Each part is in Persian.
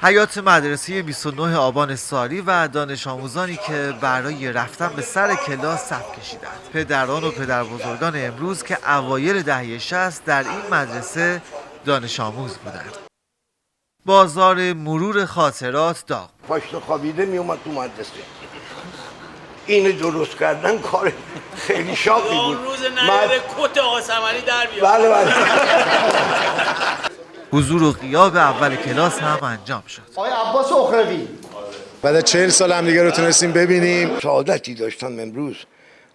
حیات مدرسه 29 آبان ساری و دانش آموزانی که برای رفتن به سر کلاس صف کشیدند. پدران و پدربزرگان امروز که اوایل دهه 60 در این مدرسه دانش آموز بودند. بازار مرور خاطرات داغ. پاشت خوابیده می اومد تو مدرسه. اینو درست کردن کار خیلی شاقی بود. اون روز نگره کت آقا سمنی در بیاد. بله بله. حضور و غیاب اول کلاس هم انجام شد. آقای عباس اخروی بعد 40 سال هم دیگه رو تونستیم ببینیم. سعادتی داشتم امروز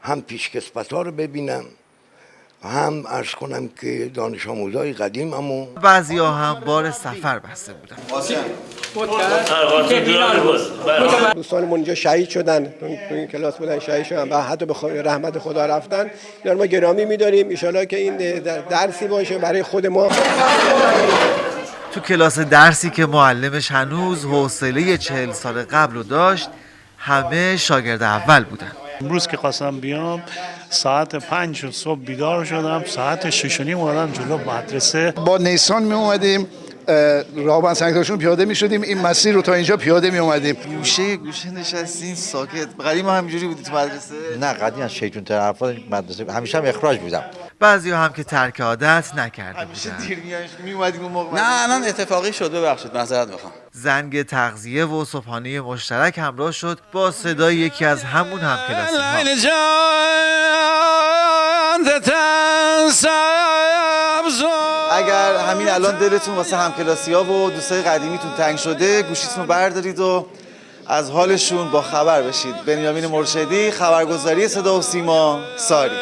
هم پیشکسوت‌ها رو ببینم، هم عرض کنم که دانش آموزای قدیم همون. بعضی‌ها هم بار سفر بسته بودند. دوستانمون اینجا شهید شدن، تو این کلاس بودن شهید شدن و حتی به رحمت خدا رفتن. اینا ما گرامی می‌داریم. ان شاءالله که این درسی باشه برای خود ما. تو کلاس درسی که معلمش هنوز حوصله 40 سال قبل رو داشت، همه شاگرد اول بودن. امروز که خواستم بیام ساعت 5 صبح بیدار شدم، ساعت 6:30 اومدم جلو مدرسه. با نیسان می اومدیم راهبند سنگدارشون پیاده می شدیم، این مسیر رو تا اینجا پیاده می اومدیم. گوشه نشستین ساکت. قدیم همینجوری بودی تو مدرسه؟ نه قدیم از شیطون تر افراد مدرسه همیشه هم اخراج بودم. بعضی‌ها هم که ترک عادت نکرده بودن. می اومدیم اون موقع. نه الان اتفاقی شد، ببخشید معذرت میخوام. زنگ تغذیه و صبحانه مشترک همراه شد با صدای یکی از همون همکلاسی‌ها. اگر همین الان دلتون واسه همکلاسی‌ها و دوستای قدیمیتون تنگ شده، گوشیتون رو بردارید و از حالشون با خبر بشید. بنیامین مرشدی، خبرگزاری صدا و سیما، ساری.